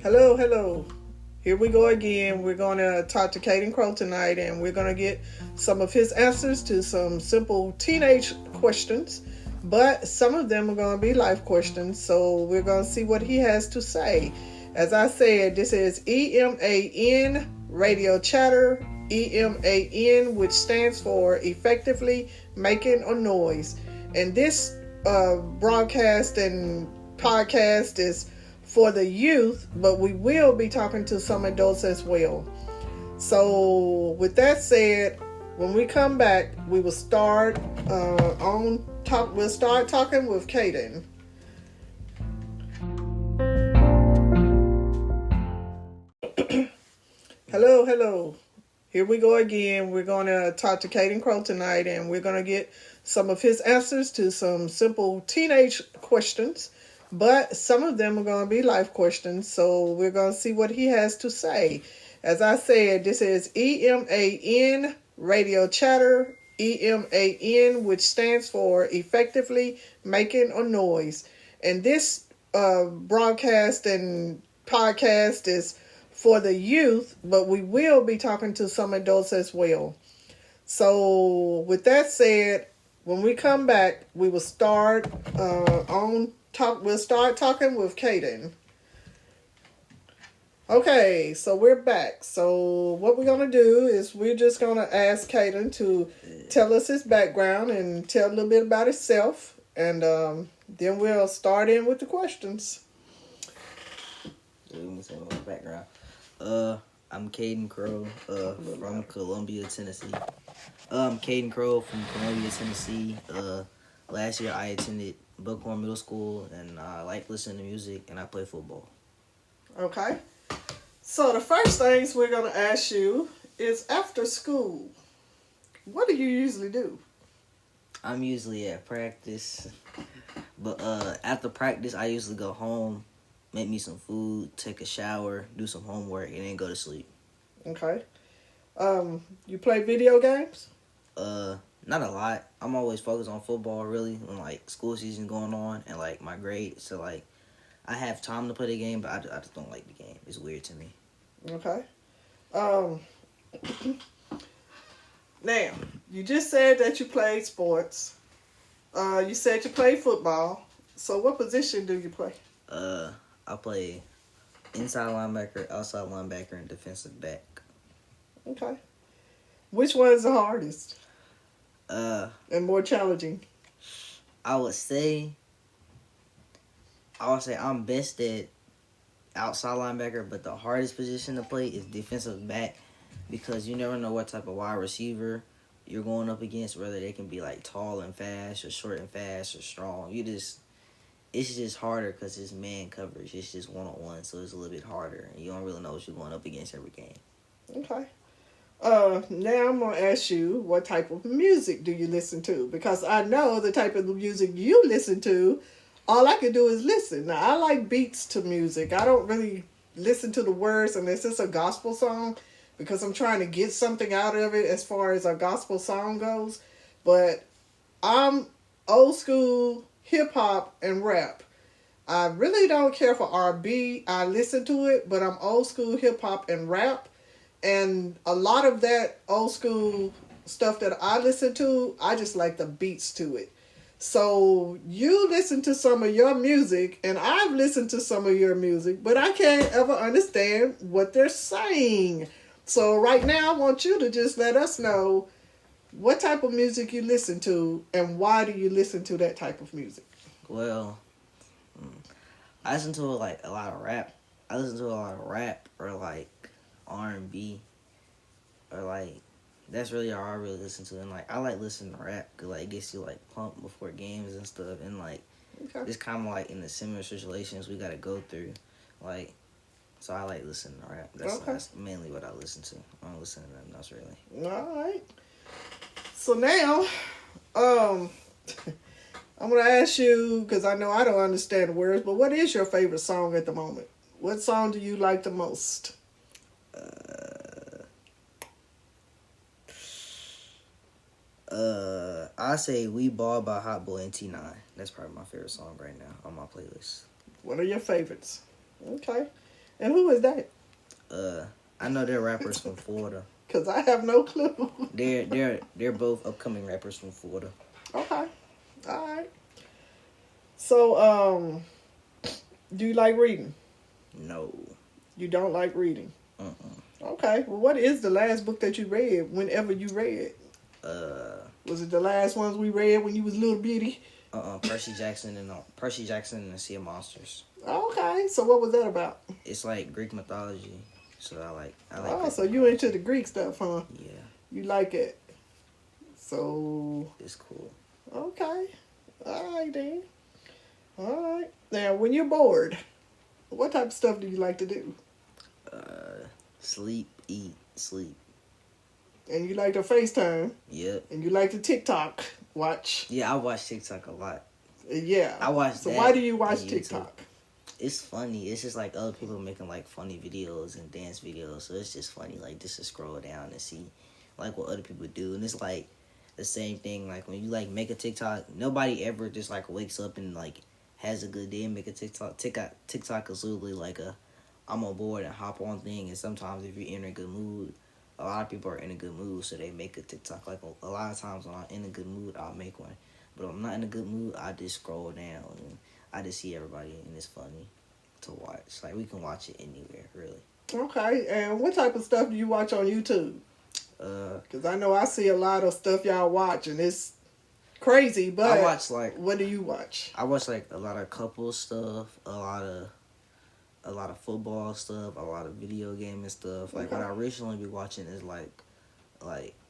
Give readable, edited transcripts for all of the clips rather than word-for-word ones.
Hello, hello. Here we go again. We're going to talk to Caiden Crowe tonight, and we're going to get some of his answers to some simple teenage questions. But some of them are going to be life questions, so we're going to see what he has to say. As I said, this is EMAN Radio Chatter, EMAN, which stands for Effectively Making a Noise. And this broadcast and podcast is for the youth, but we will be talking to some adults as well. So with that said, when we come back, we will start we'll start talking with Caiden. Hello, hello. Here we go again. We're going to talk to Caiden Crowe tonight, and we're going to get some of his answers to some simple teenage questions. But some of them are going to be life questions, so we're going to see what he has to say. As I said, this is EMAN Radio Chatter, EMAN, which stands for Effectively Making a Noise. And this broadcast and podcast is for the youth, but we will be talking to some adults as well. So with that said, when we come back, we will start we'll start talking with Caiden. Okay, so we're back. So what we're going to do is we're just going to ask Caiden to tell us his background and tell a little bit about himself. And then we'll start in with the questions. Let me say my background. I'm Caiden Crowe from Columbia, Tennessee. I'm Caiden Crowe from Columbia, Tennessee. Last year I attended Buckhorn Middle School, and I like listening to music, and I play football. Okay. So the first things we're going to ask you is, after school, what do you usually do? I'm usually at practice, but after practice I usually go home, make me some food, take a shower, do some homework, and then go to sleep. Okay. You play video games? Not a lot. I'm always focused on football, really, when, like, school season going on and, like, my grades. So, like, I have time to play the game, but I just don't like the game. It's weird to me. Okay. Now, you just said that you played sports. You said you played football. So what position do you play? I play inside linebacker, outside linebacker, and defensive back. Okay. Which one is the hardest? And more challenging? I would say I'm best at outside linebacker, but the hardest position to play is defensive back, because you never know what type of wide receiver you're going up against, whether they can be like tall and fast or short and fast or strong. It's just harder because it's man coverage. It's just one-on-one, so it's a little bit harder, and you don't really know what you're going up against every game. Okay. Now I'm going to ask you, what type of music do you listen to? Because I know the type of music you listen to, all I can do is listen. Now, I like beats to music. I don't really listen to the words unless it's a gospel song, because I'm trying to get something out of it as far as a gospel song goes. But I'm old school hip-hop and rap. I really don't care for R&B. I listen to it, but I'm old school hip-hop and rap. And a lot of that old school stuff that I listen to, I just like the beats to it. So you listen to some of your music, and I've listened to some of your music, but I can't ever understand what they're saying. So right now I want you to just let us know what type of music you listen to, and why do you listen to that type of music? Well, I listen to like a lot of rap. I listen to a lot of rap or like R&B, or like that's really all I really listen to. And like I like listening to rap because like it gets you like pumped before games and stuff. And like it's kind of like in the similar situations we gotta go through, like. So I like listening to rap. That's mainly what I listen to. I don't listen to nothing else really. All right. So now, I'm going to ask you, because I know I don't understand the words, but what is your favorite song at the moment? What song do you like the most? I say We Ball by Hot Boy and T9. That's probably my favorite song right now on my playlist. What are your favorites? Okay. And who is that? Uh, I know they're rappers from Florida. Because I have no clue. They're both upcoming rappers from Florida. Okay. All right. So, do you like reading? No. You don't like reading? Uh-uh. Okay. Well, what is the last book that you read whenever you read? Was it the last ones we read when you was little bitty? Percy Jackson and the Sea of Monsters. Okay. So what was that about? It's like Greek mythology. So I like Oh, Greek so you into the Greek stuff, huh? Yeah. You like it. So It's cool. okay. All right then. All right. Now, when you're bored, what type of stuff do you like to do? Sleep, eat, sleep. And you like to FaceTime. Yep. And you like to TikTok watch. Yeah, I watch TikTok a lot. Yeah. I watch So that why do you watch on YouTube. TikTok? It's funny. It's just like other people making like funny videos and dance videos. So it's just funny, like just to scroll down and see like what other people do. And it's like the same thing. Like when you like make a TikTok, nobody ever just like wakes up and like has a good day and make a TikTok. TikTok is literally like I'm on board and hop on thing. And sometimes if you're in a good mood, a lot of people are in a good mood, so they make a TikTok. Like a lot of times when I'm in a good mood, I'll make one. But if I'm not in a good mood, I just scroll down and I just see everybody, and it's funny to watch. Like, we can watch it anywhere, really. Okay. And what type of stuff do you watch on YouTube? Because I know I see a lot of stuff y'all watch, and it's crazy, but I watch, like... what do you watch? I watch, like, a lot of couple stuff, a lot of football stuff, a lot of video gaming stuff. Like, what I recently be watching is, like,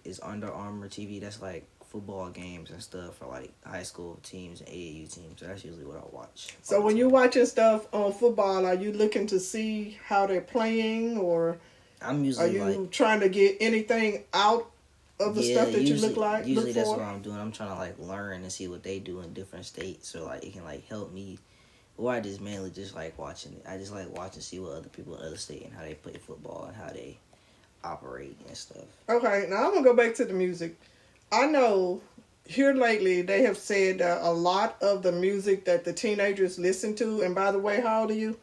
is Under Armour TV. That's, like, football games and stuff for like high school teams and AAU teams. So that's usually what I watch. So when you're watching stuff on football, are you looking to see how they're playing, or I'm usually are you trying to get anything out of the stuff that usually, you look like? Usually that's what I'm doing. I'm trying to like learn and see what they do in different states, so like it can like help me. Or I just mainly just like watching it. I just like watching, see what other people in other states and how they play football and how they operate and stuff. Okay, now I'm gonna go back to the music. I know here lately they have said that a lot of the music that the teenagers listen to, and by the way, how old are you?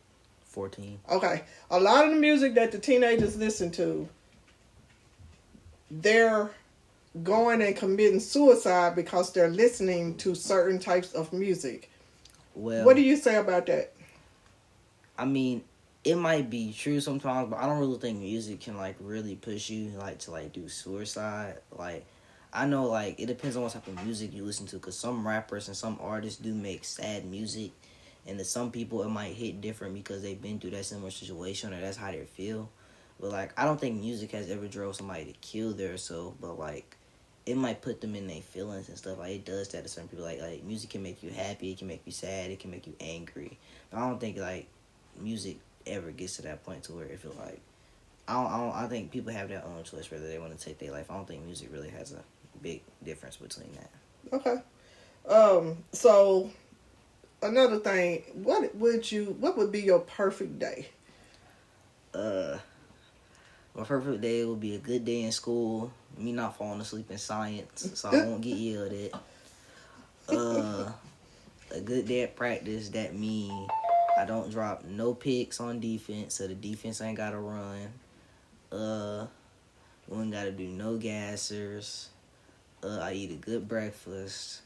14. Okay. A lot of the music that the teenagers listen to, they're going and committing suicide because they're listening to certain types of music. Well, what do you say about that? I mean, it might be true sometimes, but I don't really think music can like really push you like to like do suicide. Like, I know, like, it depends on what type of music you listen to, because some rappers and some artists do make sad music, and to some people it might hit different because they've been through that similar situation or that's how they feel. But, like, I don't think music has ever drove somebody to kill themselves, but, like, it might put them in their feelings and stuff. Like, it does that to certain people. Like, music can make you happy, it can make you sad, it can make you angry. But I don't think, like, music ever gets to that point to where it feels like... I think people have their own choice whether they want to take their life. I don't think music really has a big difference between that. Okay. So another thing, what would be your perfect day? My perfect day would be a good day in school, me not falling asleep in science, so I won't get yelled at. A good day at practice, that mean I don't drop no picks on defense, so the defense ain't gotta run. We ain't gotta do no gassers. I eat a good breakfast,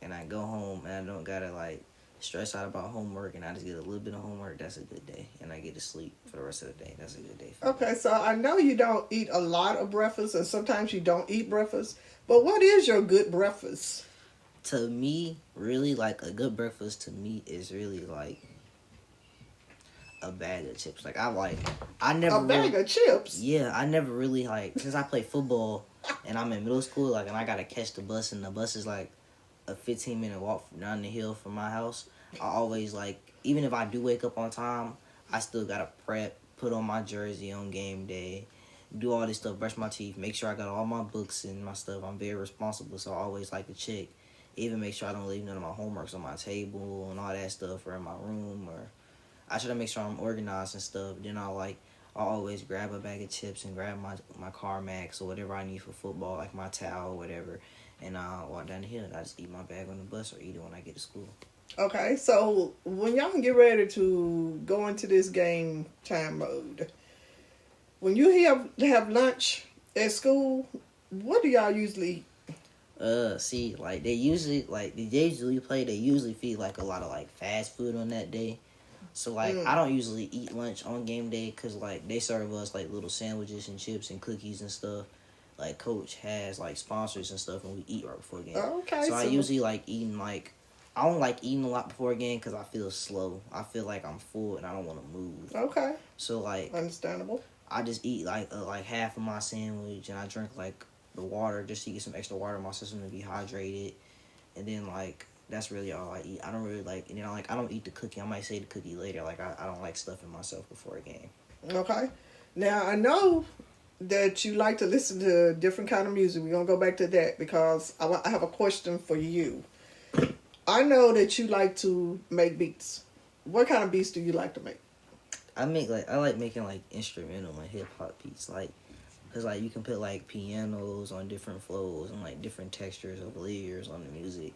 and I go home, and I don't gotta, like, stress out about homework, and I just get a little bit of homework. That's a good day. And I get to sleep for the rest of the day. That's a good day for me. Okay, so I know you don't eat a lot of breakfast, and sometimes you don't eat breakfast, but what is your good breakfast? To me, really, like, a good breakfast to me is really, like, a bag of chips. Like, I never... A bag of chips? Yeah, I never really, like, since I play football, and I'm in middle school, like, and I gotta catch the bus, and the bus is, like, a 15-minute walk down the hill from my house. I always, like, even if I do wake up on time, I still gotta prep, put on my jersey on game day, do all this stuff, brush my teeth, make sure I got all my books and my stuff. I'm very responsible, so I always like to check. Even make sure I don't leave none of my homeworks on my table and all that stuff, or in my room, or I try to make sure I'm organized and stuff. Then I'll always grab a bag of chips and grab my CarMax or whatever I need for football, like my towel or whatever, and I'll walk down the hill and I just eat my bag on the bus or eat it when I get to school. Okay, so when y'all get ready to go into this game time mode, when you have lunch at school, what do y'all usually eat? See, like they usually like the days we play, they usually feed like a lot of like fast food on that day. So like I don't usually eat lunch on game day because like they serve us like little sandwiches and chips and cookies and stuff. Like coach has like sponsors and stuff, and we eat right before game. Okay, So I usually like eating like I don't like eating a lot before a game because I feel slow. I feel like I'm full and I don't want to move. Okay, So like understandable. I just eat like half of my sandwich and I drink like the water just to get some extra water in my system to be hydrated, and then like that's really all I eat. I don't really like, you know, like I don't eat the cookie. I might say the cookie later. Like I don't like stuffing myself before a game. Okay, now I know that you like to listen to different kind of music. We're gonna go back to that because I have a question for you. I know that you like to make beats. What kind of beats do you like to make? I like making like instrumental and hip hop beats, like because like you can put like pianos on different flows and like different textures of layers on the music,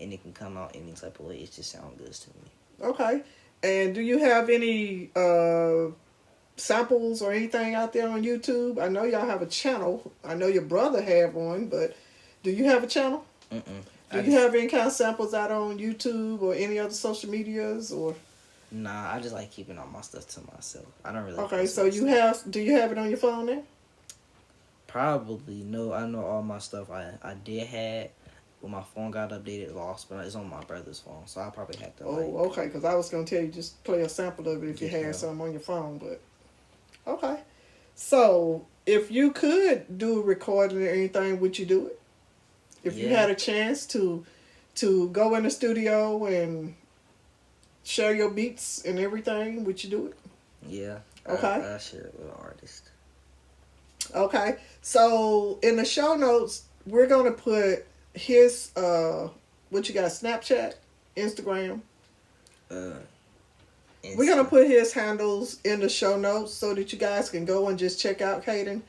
and it can come out any type of way. It just sounds good to me. Okay, and do you have any samples or anything out there on YouTube? I know y'all have a channel. I know your brother have one, but do you have a channel? Do you have any kind of samples out on YouTube or any other social medias or? Nah, I just like keeping all my stuff to myself. I don't really. Okay, so do you have it on your phone then? Probably no. I know all my stuff I did have. When my phone got updated, lost, but it's on my brother's phone, so I probably have to. Oh, okay. Because I was gonna tell you just play a sample of it if you had something on your phone, but okay. So if you could do a recording or anything, would you do it? If you had a chance to go in the studio and share your beats and everything, would you do it? Yeah. Okay. I share it with an artist. Okay. So in the show notes, we're gonna put his what you got, Snapchat, Instagram. We're gonna put his handles in the show notes so that you guys can go and just check out Caiden.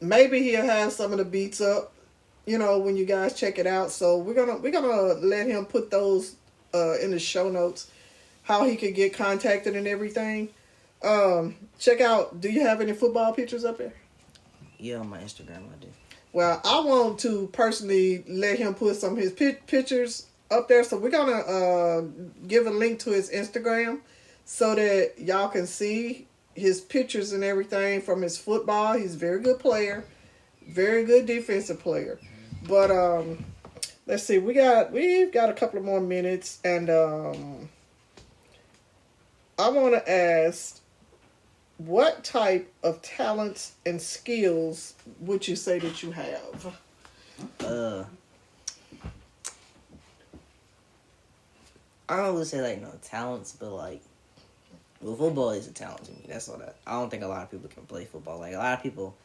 Maybe he'll have some of the beats up, you know, when you guys check it out. So we're gonna let him put those in the show notes, how he could get contacted and everything. Check out. Do you have any football pictures up there? Yeah, on my Instagram I do. Well, I want to personally let him put some of his pictures up there. So we're going to give a link to his Instagram so that y'all can see his pictures and everything from his football. He's a very good player. Very good defensive player. But let's see. We've got a couple of more minutes. And I want to ask, what type of talents and skills would you say that you have? I don't really say like no talents, but like, well, football is a talent to me. That's all that. I don't think a lot of people can play football. Like a lot of people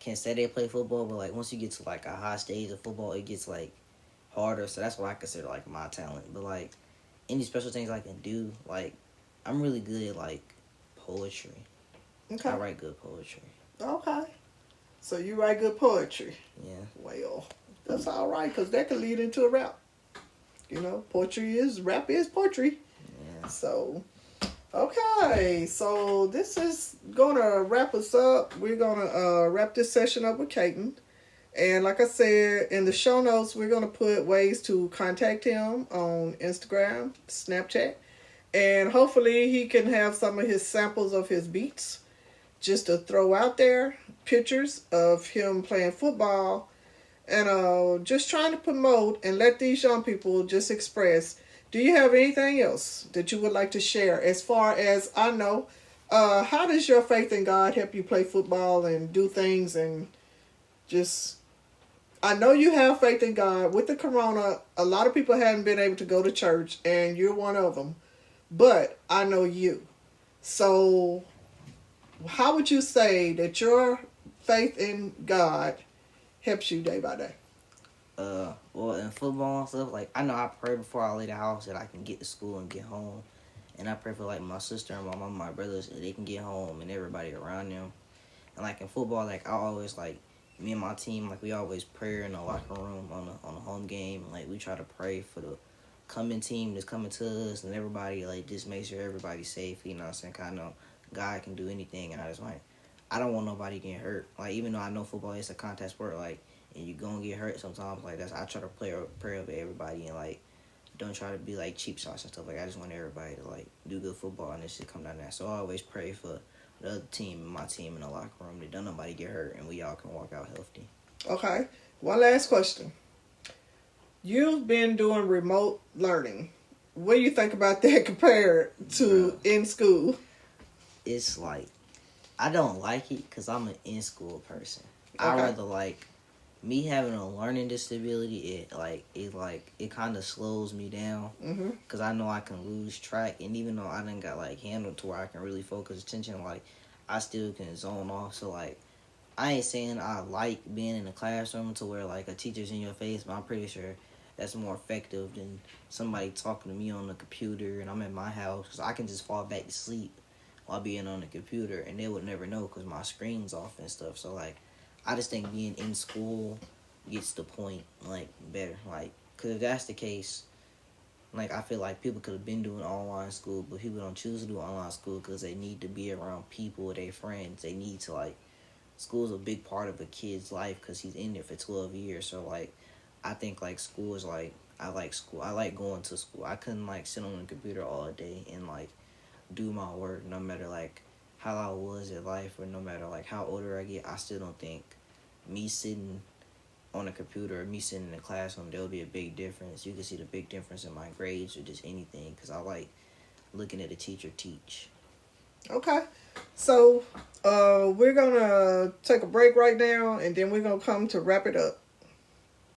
can say they play football, but like once you get to like a high stage of football, it gets like harder. So that's what I consider like my talent. But like any special things I can do, like I'm really good at like poetry. Okay. I write good poetry. Okay. So you write good poetry. Yeah. Well, that's all right, because that could lead into a rap. You know, rap is poetry. Yeah. So, okay. So this is going to wrap us up. We're going to wrap this session up with Caiden. And like I said, in the show notes, we're going to put ways to contact him on Instagram, Snapchat. And hopefully he can have some of his samples of his beats just to throw out there, pictures of him playing football, and just trying to promote and let these young people just express. Do you have anything else that you would like to share as far as I know? How does your faith in God help you play football and do things and just... I know you have faith in God. With the corona, a lot of people haven't been able to go to church, and you're one of them. But I know you. So how would you say that your faith in God helps you day by day? Well, in football and stuff, like, I know I pray before I leave the house that I can get to school and get home. And I pray for, like, my sister and my mom and my brothers that they can get home and everybody around them. And, like, in football, like, I always, like, me and my team, like, we always pray in the locker room on a home game. Like, we try to pray for coming team that's coming to us, and everybody like just make sure everybody's safe. You know what I'm saying? 'Cause I know God can do anything, and I just like I don't want nobody getting hurt. Like even though I know football is a contact sport, like and you gonna get hurt sometimes. Like that's I try to pray over everybody and like don't try to be like cheap shots and stuff. Like I just want everybody to like do good football and this shit come down there. So I always pray for the other team and my team in the locker room that don't nobody get hurt and we all can walk out healthy. Okay. One last question. You've been doing remote learning. What do you think about that compared to in school? It's like, I don't like it because I'm an in-school person. Okay. I rather like, me having a learning disability, it kind of slows me down. Because I know I can lose track. And even though I done got like handled to where I can really focus attention, like, I still can zone off. So like, I ain't saying I like being in the classroom to where like a teacher's in your face, but I'm pretty sure that's more effective than somebody talking to me on the computer and I'm at my house because I can just fall back to sleep while being on the computer and they would never know because my screen's off and stuff. So like, I just think being in school gets the point like better. Like, because if that's the case, like I feel like people could have been doing online school, but people don't choose to do online school because they need to be around people with their friends. They need to like, school's a big part of a kid's life because he's in there for 12 years. So like, I think like school is like, I like school. I like going to school. I couldn't like sit on the computer all day and like do my work no matter like how I was in life or no matter like how older I get. I still don't think me sitting on a computer or me sitting in the classroom, there will be a big difference. You can see the big difference in my grades or just anything because I like looking at a teacher teach. Okay. So we're going to take a break right now and then we're going to come to wrap it up.